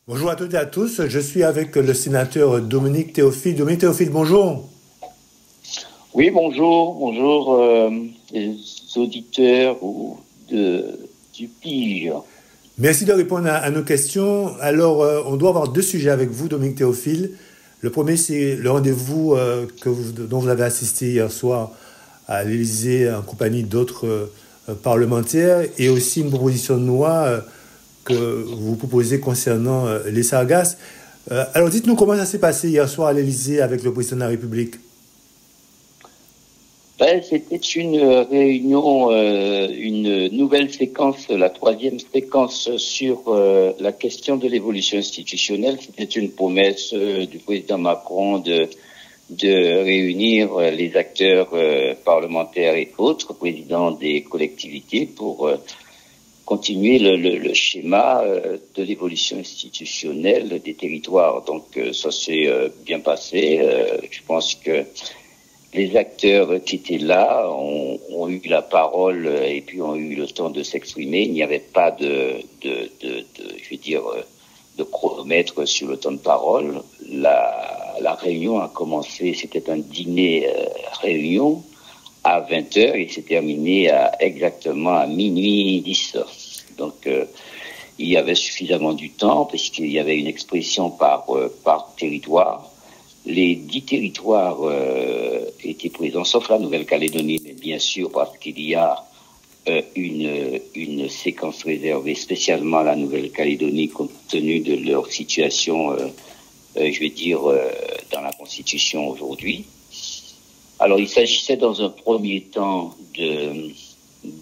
Bonjour à toutes et à tous, je suis avec le sénateur Dominique Théophile. Dominique Théophile, bonjour. Oui, bonjour, les auditeurs du PIGE. Merci de répondre à nos questions. Alors, on doit avoir deux sujets avec vous, Dominique Théophile. Le premier, c'est le rendez-vous dont vous avez assisté hier soir à l'Élysée en compagnie d'autres parlementaires et aussi une proposition de loi que vous proposez concernant les sargasses. Alors, dites-nous comment ça s'est passé hier soir à l'Élysée avec le président de la République. C'était une réunion, une nouvelle séquence, la troisième séquence sur la question de l'évolution institutionnelle. C'était une promesse du président Macron de réunir les acteurs parlementaires et autres présidents des collectivités pour continuer le schéma de l'évolution institutionnelle des territoires. Donc ça s'est bien passé. Je pense que les acteurs qui étaient là ont eu la parole et puis ont eu le temps de s'exprimer. Il n'y avait pas de chronomètre sur le temps de parole. La réunion a commencé, c'était un dîner réunion à 20h et s'est terminé exactement à minuit 10. Donc il y avait suffisamment du temps puisqu'il y avait une expression par territoire. Les 10 territoires étaient présents, sauf la Nouvelle-Calédonie, mais bien sûr parce qu'il y a une séquence réservée spécialement à la Nouvelle-Calédonie compte tenu de leur situation, dans la Constitution aujourd'hui. Alors il s'agissait dans un premier temps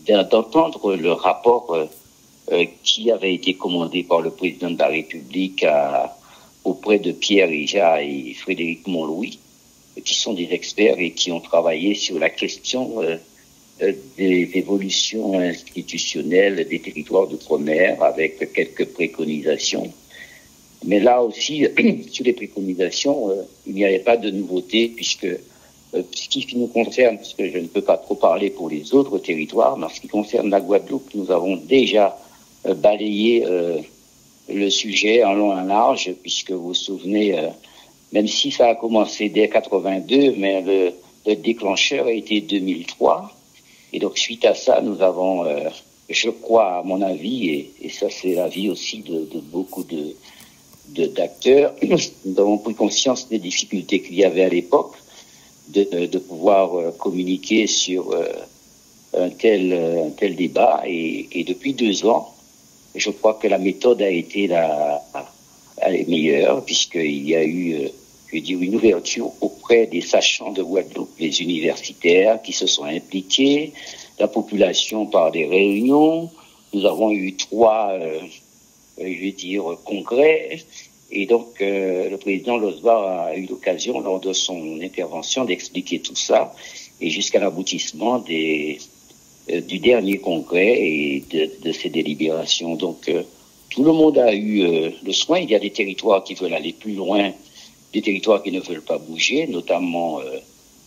d'entendre le rapport qui avait été commandé par le président de la République auprès de Pierre Eja et Frédéric Montlouis, qui sont des experts et qui ont travaillé sur la question des évolutions institutionnelles des territoires d'outre-mer avec quelques préconisations. Mais là aussi, sur les préconisations, il n'y avait pas de nouveauté puisque ce qui nous concerne, puisque je ne peux pas trop parler pour les autres territoires, mais en ce qui concerne la Guadeloupe, nous avons déjà balayé le sujet en long et en large, puisque vous vous souvenez, même si ça a commencé dès 82, mais le déclencheur a été 2003. Et donc, suite à ça, nous avons, je crois, à mon avis, et ça c'est l'avis aussi de beaucoup d'acteurs, nous avons pris conscience des difficultés qu'il y avait à l'époque de pouvoir communiquer sur un tel débat. Et depuis 2 ans, je crois que la méthode a été la meilleure, puisqu'il y a eu, une ouverture auprès des sachants de Guadeloupe, les universitaires qui se sont impliqués, la population par des réunions. Nous avons eu 3, congrès. Et donc, le président Losbar a eu l'occasion, lors de son intervention, d'expliquer tout ça, et jusqu'à l'aboutissement du dernier congrès et de ses délibérations. Donc, tout le monde a eu le soin. Il y a des territoires qui veulent aller plus loin, des territoires qui ne veulent pas bouger, notamment,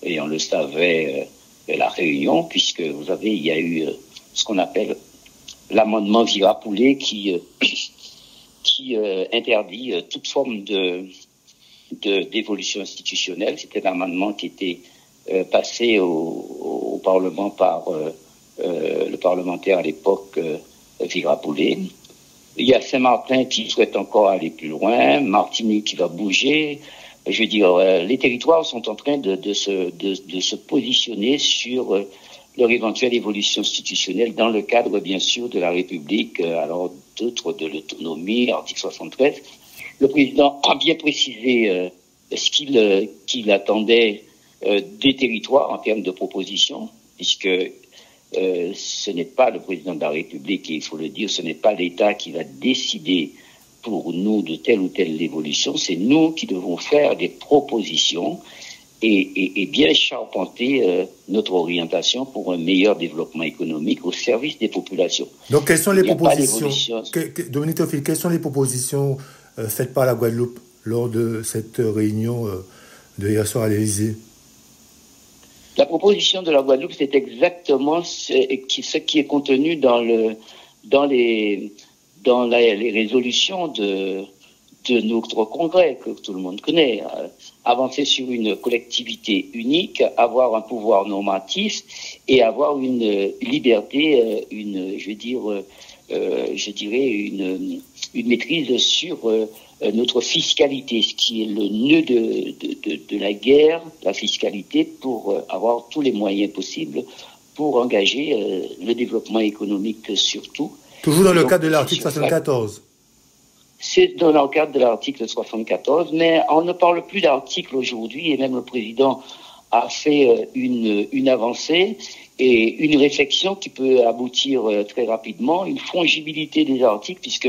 et on le savait, la Réunion, puisque vous savez, il y a eu ce qu'on appelle l'amendement Virapoulet qui interdit toute forme d'évolution institutionnelle. C'était l'amendement qui était passé au Parlement par le parlementaire à l'époque, Virapoulet. Il y a Saint-Martin qui souhaite encore aller plus loin, Martinique qui va bouger. Les territoires sont en train de se positionner sur leur éventuelle évolution institutionnelle dans le cadre, bien sûr, de la République, alors d'autres de l'autonomie, article 73. Le président a bien précisé ce qu'il attendait des territoires en termes de propositions, puisque ce n'est pas le président de la République, et il faut le dire, ce n'est pas l'État qui va décider pour nous de telle ou telle évolution, c'est nous qui devons faire des propositions et bien charpenter notre orientation pour un meilleur développement économique au service des populations. Donc, quelles sont les propositions, Dominique Théophile, quelles sont les propositions faites par la Guadeloupe lors de cette réunion de hier soir à l'Élysée? La proposition de la Guadeloupe, c'est exactement ce qui est contenu dans les résolutions de notre congrès, que tout le monde connaît. Avancer sur une collectivité unique, avoir un pouvoir normatif et avoir une liberté, je dirais une maîtrise sur notre fiscalité, ce qui est le nœud de la guerre, la fiscalité, pour avoir tous les moyens possibles pour engager le développement économique surtout. Toujours dans le cadre de l'article 74. C'est dans le cadre de l'article 74, mais on ne parle plus d'article aujourd'hui, et même le président a fait une avancée et une réflexion qui peut aboutir très rapidement, une fongibilité des articles, puisque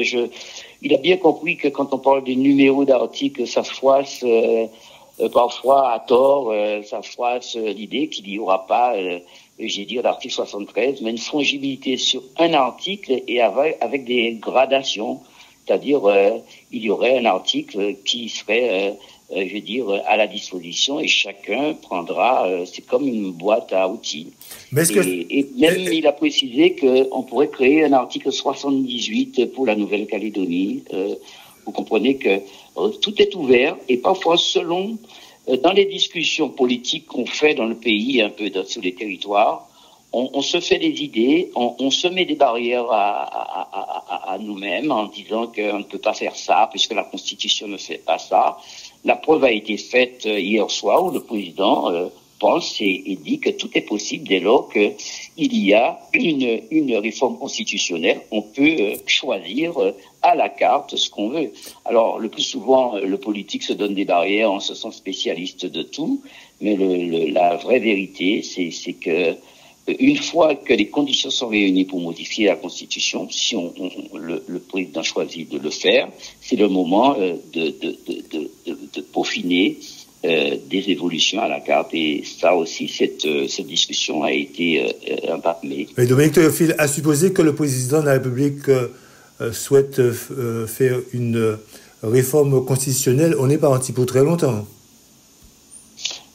il a bien compris que quand on parle des numéros d'articles, ça froisse parfois à tort, ça froisse l'idée qu'il n'y aura pas, d'article 73, mais une fongibilité sur un article et avec des gradations. C'est-à-dire, il y aurait un article qui serait, à la disposition et chacun prendra, c'est comme une boîte à outils. Et même, il a précisé qu'on pourrait créer un article 78 pour la Nouvelle-Calédonie. Vous comprenez que tout est ouvert et parfois selon, dans les discussions politiques qu'on fait dans le pays, un peu sur les territoires, on se fait des idées, on se met des barrières à nous-mêmes en disant qu'on ne peut pas faire ça puisque la Constitution ne fait pas ça. La preuve a été faite hier soir où le président pense et dit que tout est possible dès lors qu'il y a une réforme constitutionnelle. On peut choisir à la carte ce qu'on veut. Alors, le plus souvent, le politique se donne des barrières, on se sent spécialiste de tout, mais la vraie vérité, c'est que une fois que les conditions sont réunies pour modifier la Constitution, si le président choisit de le faire, c'est le moment de peaufiner des évolutions à la carte. Et ça aussi, cette discussion a été entamée. Mais Dominique Théophile, à supposer que le président de la République souhaite faire une réforme constitutionnelle, on n'est pas parti pour très longtemps.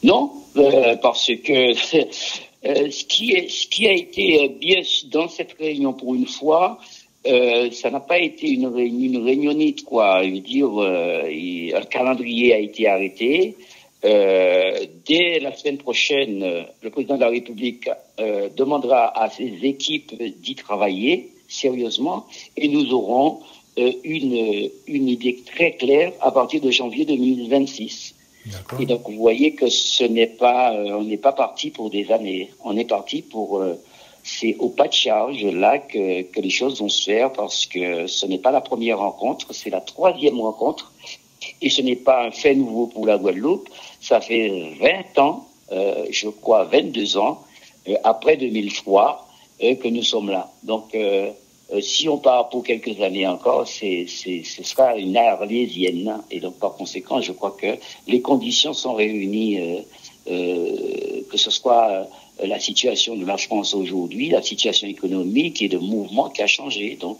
Non, parce que ce qui a été bien dans cette réunion pour une fois, ça n'a pas été une réunionnite, quoi. Je veux dire, un calendrier a été arrêté. Dès la semaine prochaine, le président de la République demandera à ses équipes d'y travailler sérieusement et nous aurons une idée très claire à partir de janvier 2026. Et donc, vous voyez que on n'est pas parti pour des années. On est parti c'est au pas de charge, là, que les choses vont se faire parce que ce n'est pas la première rencontre, c'est la 3e rencontre. Et ce n'est pas un fait nouveau pour la Guadeloupe. Ça fait 20 ans, je crois 22 ans, après 2003, que nous sommes là. Donc, si on part pour quelques années encore, ce sera une ère arlésienne. Et donc, par conséquent, je crois que les conditions sont réunies, que ce soit la situation de la France aujourd'hui, la situation économique et de mouvement qui a changé. Donc,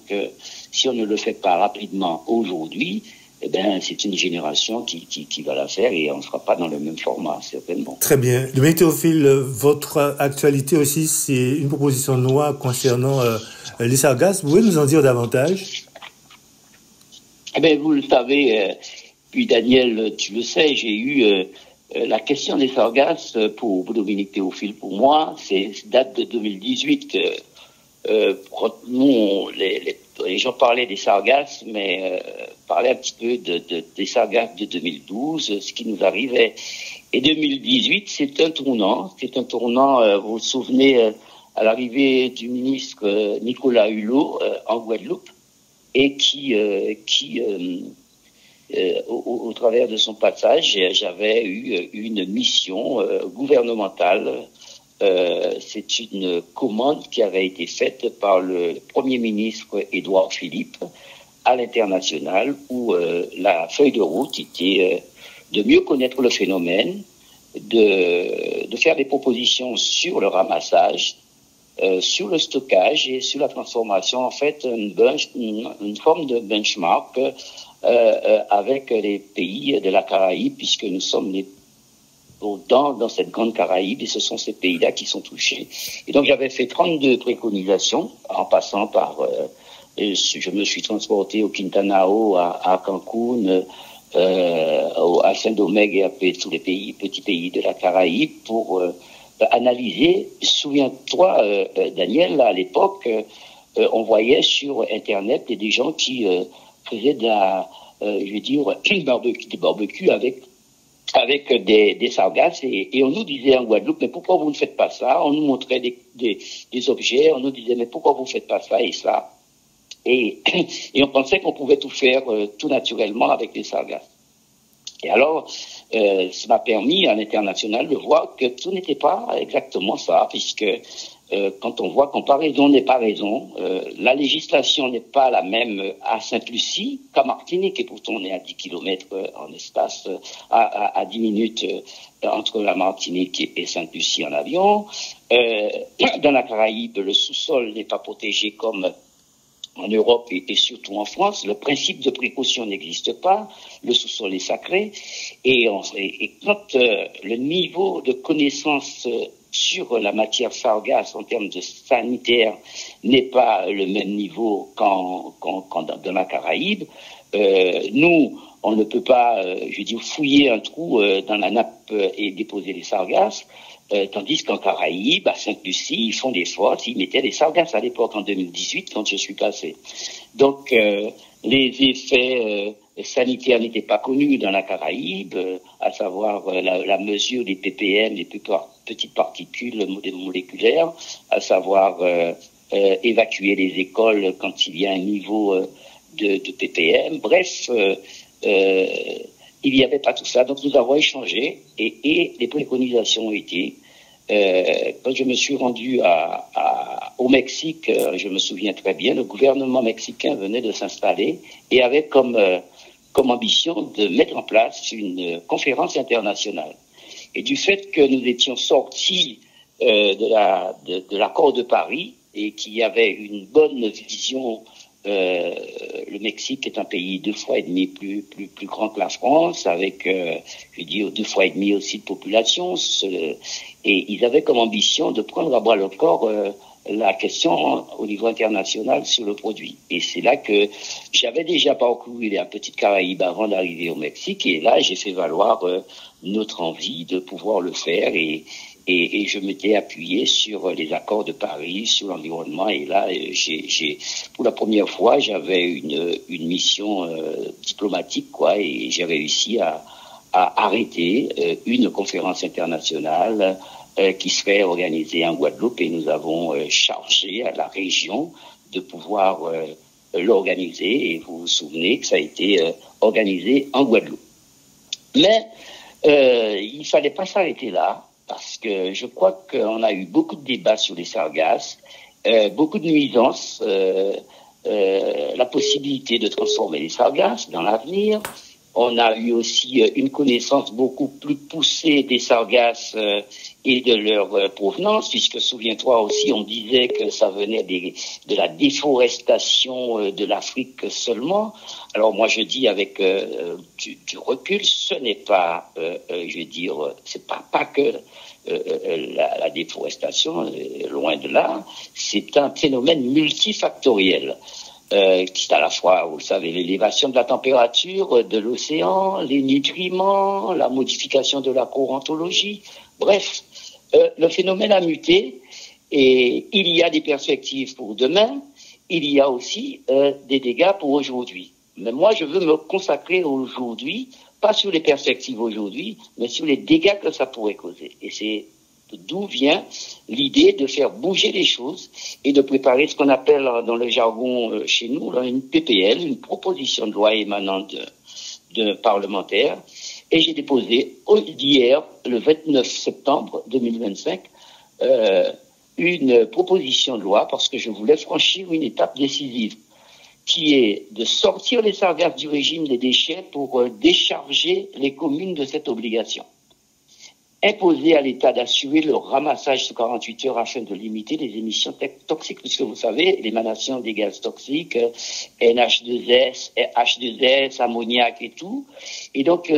si on ne le fait pas rapidement aujourd'hui, eh ben, c'est une génération qui va la faire et on ne sera pas dans le même format, certainement. Très bien. Dominique Théophile, votre actualité aussi, c'est une proposition de loi concernant les sargasses. Vous pouvez nous en dire davantage? Eh bien, vous le savez, puis Daniel, tu le sais, j'ai eu la question des sargasses pour Dominique Théophile, pour moi, date de 2018. Nous, les gens parlaient des sargasses, mais parlaient un petit peu des sargasses de 2012, ce qui nous arrivait. Et 2018, c'est un tournant. Vous vous souvenez, à l'arrivée du ministre Nicolas Hulot en Guadeloupe, et au travers de son passage, j'avais eu une mission gouvernementale. C'est une commande qui avait été faite par le Premier ministre Édouard Philippe à l'international, où la feuille de route était de mieux connaître le phénomène, de faire des propositions sur le ramassage, sur le stockage et sur la transformation, en fait, une forme de benchmark avec les pays de la Caraïbe, puisque nous sommes dans cette grande Caraïbe, et ce sont ces pays-là qui sont touchés. Et donc, j'avais fait 32 préconisations, en passant par je me suis transporté au Quintanao, à Cancun, à Saint-Domingue et à tous les petits pays de la Caraïbe pour analyser. Souviens-toi, Daniel, à l'époque, on voyait sur Internet des gens qui faisaient des barbecues avec des sargasses et on nous disait en Guadeloupe, mais pourquoi vous ne faites pas ça? On nous montrait des objets, on nous disait, mais pourquoi vous ne faites pas ça et ça? Et on pensait qu'on pouvait tout faire tout naturellement avec des sargasses. Et alors, ça m'a permis à l'international de voir que tout n'était pas exactement ça, puisque quand on voit comparaison n'est pas raison, la législation n'est pas la même à Sainte-Lucie qu'à Martinique, et pourtant on est à 10 kilomètres en espace, à 10 minutes entre la Martinique et Sainte-Lucie en avion. Dans la Caraïbe, le sous-sol n'est pas protégé comme en Europe et surtout en France. Le principe de précaution n'existe pas, le sous-sol est sacré, et quand le niveau de connaissance sur la matière sargasse en termes de sanitaire n'est pas le même niveau qu'en dans la Caraïbe, nous, on ne peut pas, fouiller un trou dans la nappe et déposer les sargasses, tandis qu'en Caraïbe, à Sainte-Lucie, ils font des fosses, ils mettaient des sargasses à l'époque, en 2018, quand je suis passé. Donc, les effets sanitaires n'étaient pas connus dans la Caraïbe, à savoir la mesure des ppm, des petites particules moléculaires, à savoir évacuer les écoles quand il y a un niveau de ppm. Bref, il n'y avait pas tout ça. Donc nous avons échangé et les préconisations ont été, quand je me suis rendu au Mexique, je me souviens très bien, le gouvernement mexicain venait de s'installer et avait comme ambition de mettre en place une conférence internationale. Et du fait que nous étions sortis de l'accord de Paris et qu'il y avait une bonne vision, le Mexique est un pays 2,5 fois plus grand que la France, avec 2,5 fois aussi de population, et ils avaient comme ambition de prendre à bras le corps la question au niveau international sur le produit. Et c'est là que j'avais déjà parcouru la petite Caraïbe avant d'arriver au Mexique, et là j'ai fait valoir notre envie de pouvoir le faire, et je m'étais appuyé sur les accords de Paris, sur l'environnement, et là, pour la première fois, j'avais une mission diplomatique, quoi, et j'ai réussi à arrêter une conférence internationale qui serait organisée en Guadeloupe, et nous avons chargé à la région de pouvoir l'organiser, et vous vous souvenez que ça a été organisé en Guadeloupe. Mais il fallait pas s'arrêter là, parce que je crois qu'on a eu beaucoup de débats sur les sargasses, beaucoup de nuisances, la possibilité de transformer les sargasses dans l'avenir. On a eu aussi une connaissance beaucoup plus poussée des sargasses et de leur provenance, puisque souviens-toi aussi, on disait que ça venait de la déforestation de l'Afrique seulement. Alors moi je dis avec du recul, ce n'est pas, c'est pas que la déforestation, loin de là, c'est un phénomène multifactoriel. Qui est à la fois, vous savez, l'élévation de la température de l'océan, les nutriments, la modification de la courantologie. Bref, le phénomène a muté, et il y a des perspectives pour demain, il y a aussi des dégâts pour aujourd'hui. Mais moi, je veux me consacrer aujourd'hui, pas sur les perspectives aujourd'hui, mais sur les dégâts que ça pourrait causer. Et c'est d'où vient l'idée de faire bouger les choses et de préparer ce qu'on appelle dans le jargon chez nous une PPL, une proposition de loi émanante de parlementaires. Et j'ai déposé hier, le 29 septembre 2025, une proposition de loi parce que je voulais franchir une étape décisive qui est de sortir les sargasses du régime des déchets pour décharger les communes de cette obligation. Imposer à l'État d'assurer le ramassage sous 48 heures afin de limiter les émissions toxiques, puisque vous savez, l'émanation des gaz toxiques, NH2S, H2S, ammoniac et tout. Et donc,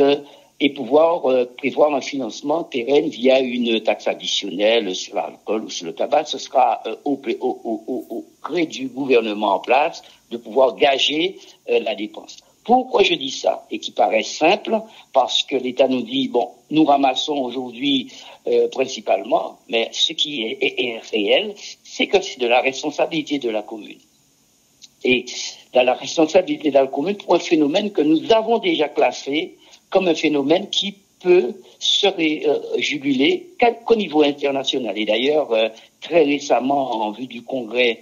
et pouvoir prévoir un financement pérenne via une taxe additionnelle sur l'alcool ou sur le tabac. Ce sera au gré du gouvernement en place de pouvoir gager la dépense. Pourquoi je dis ça et qui paraît simple? Parce que l'État nous dit, bon, nous ramassons aujourd'hui principalement, mais ce qui est réel, c'est que c'est de la responsabilité de la commune. Et dans la responsabilité de la commune pour un phénomène que nous avons déjà classé comme un phénomène qui peut se juguler qu'au niveau international. Et d'ailleurs, très récemment, en vue du congrès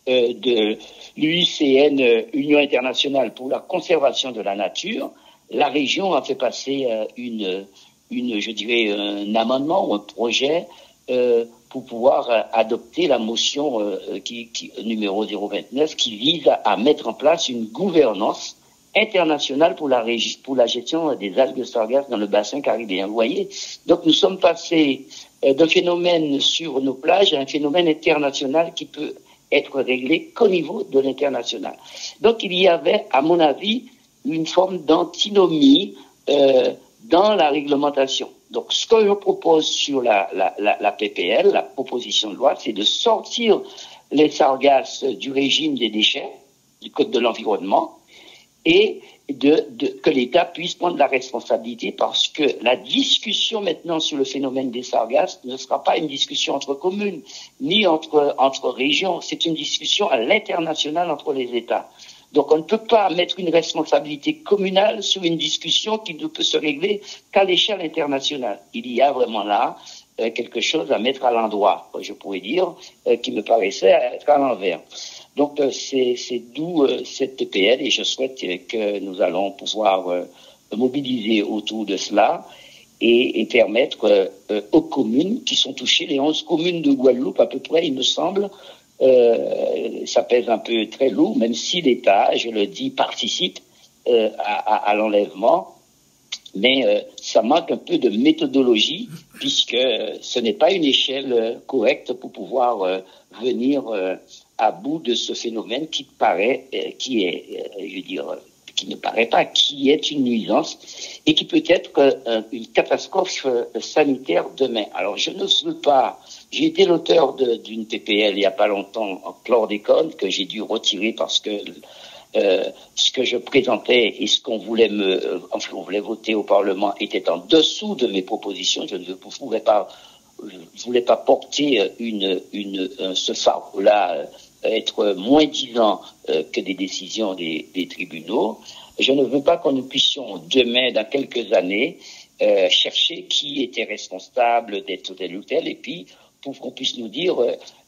de l'UICN, Union internationale pour la conservation de la nature, la région a fait passer un amendement ou un projet pour pouvoir adopter la motion numéro 029 qui vise à mettre en place une gouvernance internationale pour la gestion des algues sargasses dans le bassin caribéen. Vous voyez, donc nous sommes passés d'un phénomène sur nos plages à un phénomène international qui peut être réglé qu'au niveau de l'international. Donc il y avait, à mon avis, une forme d'antinomie dans la réglementation. Donc ce que je propose sur la PPL, la proposition de loi, c'est de sortir les sargasses du régime des déchets, du Code de l'environnement, et que l'État puisse prendre la responsabilité, parce que la discussion maintenant sur le phénomène des sargasses ne sera pas une discussion entre communes, ni entre régions, c'est une discussion à l'international entre les États. Donc on ne peut pas mettre une responsabilité communale sur une discussion qui ne peut se régler qu'à l'échelle internationale. Il y a vraiment là quelque chose à mettre à l'endroit, je pourrais dire, qui me paraissait être à l'envers. Donc c'est d'où cette PPL, et je souhaite que nous allons pouvoir mobiliser autour de cela et permettre aux communes qui sont touchées, les 11 communes de Guadeloupe à peu près, il me semble, ça pèse un peu très lourd, même si l'État, je le dis, participe à l'enlèvement, mais ça manque un peu de méthodologie, puisque ce n'est pas une échelle correcte pour pouvoir venir à bout de ce phénomène qui ne paraît pas, qui est une nuisance et qui peut être une catastrophe sanitaire demain. Alors je ne veux pas, j'ai été l'auteur d'une PPL il n'y a pas longtemps en chlordécone que j'ai dû retirer parce que ce que je présentais et ce qu'on voulait voter au Parlement était en dessous de mes propositions. Je ne voulais pas porter ce fardeau-là, être moins disant que des décisions des tribunaux. Je ne veux pas que nous puissions demain, dans quelques années, chercher qui était responsable d'être tel ou tel, et puis pour qu'on puisse nous dire,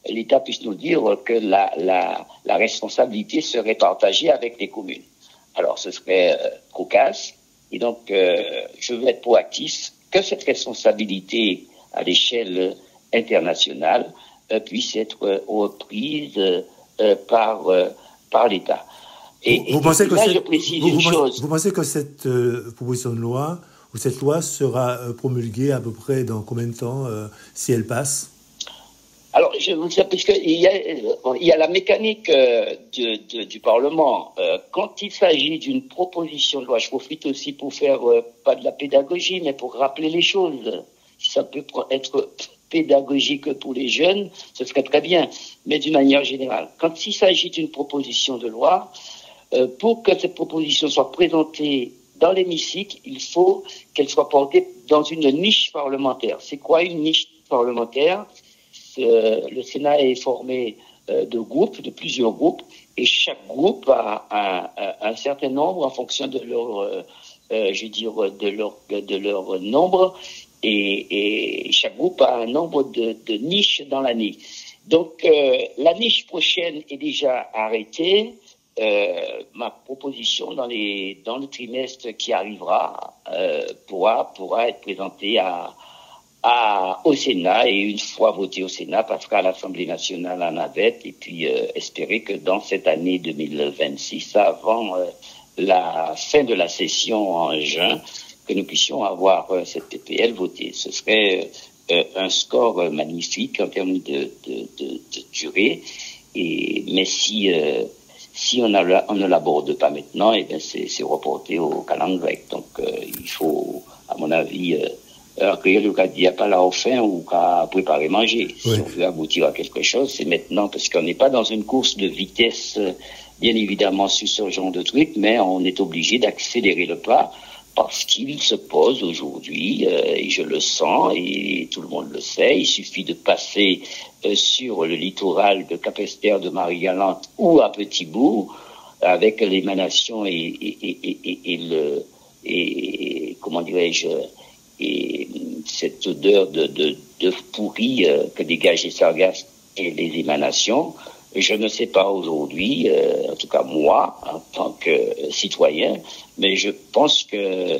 l'État puisse nous dire que la responsabilité serait partagée avec les communes. Alors ce serait cocasse, et donc je veux être proactif, que cette responsabilité à l'échelle internationale puisse être reprise par l'État. Vous pensez que cette proposition de loi ou cette loi sera promulguée à peu près dans combien de temps si elle passe? Alors, je vous sais, puisqu'il y a la mécanique du Parlement. Quand il s'agit d'une proposition de loi, je profite aussi pour faire pas de la pédagogie, mais pour rappeler les choses. Si ça peut être pédagogique pour les jeunes, ce serait très bien, mais d'une manière générale. Quand il s'agit d'une proposition de loi, pour que cette proposition soit présentée dans l'hémicycle, il faut qu'elle soit portée dans une niche parlementaire. C'est quoi une niche parlementaire? Le Sénat est formé de plusieurs groupes, et chaque groupe a un certain nombre en fonction de leur nombre, et chaque groupe a un nombre de niches dans l'année. Donc la niche prochaine est déjà arrêtée. Ma proposition dans le trimestre qui arrivera pourra être présentée au Sénat, et une fois votée au Sénat, passera à l'Assemblée nationale en navette, et puis espérer que dans cette année 2026, avant la fin de la session en juin, que nous puissions avoir cette PPL votée. Ce serait un score magnifique en termes de durée, mais si on ne l'aborde pas maintenant, eh bien c'est reporté au calendrier grec. Donc il faut à mon avis, il n'y a pas là au fin ou qu'à préparer manger. Oui. Si on veut aboutir à quelque chose, c'est maintenant, parce qu'on n'est pas dans une course de vitesse, bien évidemment, sur ce genre de truc, mais on est obligé d'accélérer le pas parce qu'il se pose aujourd'hui, et je le sens, et tout le monde le sait, il suffit de passer sur le littoral de Capesterre, de Marie-Galante ou à Petit-Bourg, avec l'émanation et comment dirais-je, et cette odeur de pourri que dégagent les sargasses et les émanations. Je ne sais pas aujourd'hui, en tout cas moi, en tant que citoyen, mais je pense que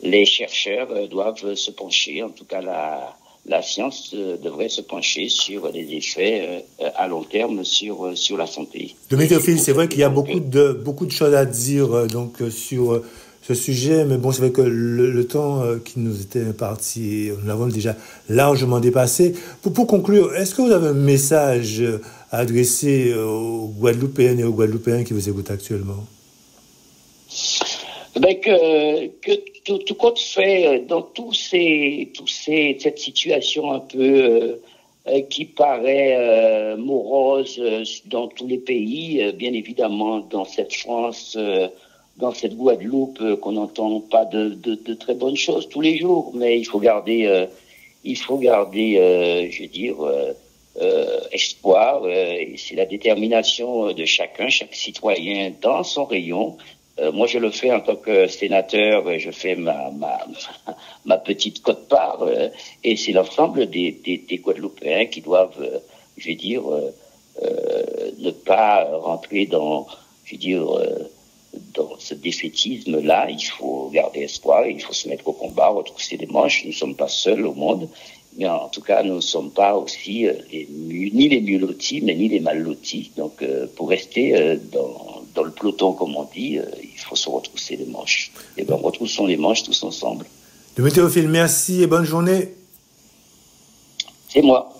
les chercheurs doivent se pencher, en tout cas la science devrait se pencher sur les effets à long terme sur la santé. Dominique Théophile, c'est vrai qu'il y a beaucoup de choses à dire sur ce sujet, mais bon, c'est vrai que le temps qui nous était imparti, nous l'avons déjà largement dépassé. Pour conclure, est-ce que vous avez un message à adresser aux Guadeloupéennes et aux Guadeloupéens qui vous écoutent actuellement? Ben que tout compte fait dans cette situation un peu qui paraît morose dans tous les pays, bien évidemment dans cette France, dans cette Guadeloupe qu'on n'entend pas de très bonnes choses tous les jours, mais il faut garder je veux dire espoir, et c'est la détermination de chacun, chaque citoyen dans son rayon. Moi, je le fais en tant que sénateur, je fais ma petite quote-part, et c'est l'ensemble des Guadeloupéens qui doivent, je veux dire, ne pas rentrer dans, je veux dire, dans ce défaitisme-là. Il faut garder espoir, il faut se mettre au combat, retrousser les manches. Nous ne sommes pas seuls au monde, mais en tout cas, nous ne sommes pas aussi ni les mieux lotis, mais ni les mal lotis. Donc, pour rester dans le peloton, comme on dit, il faut se retrousser les manches. Et bien, retroussons les manches tous ensemble. Dominique Théophile, merci et bonne journée. C'est moi.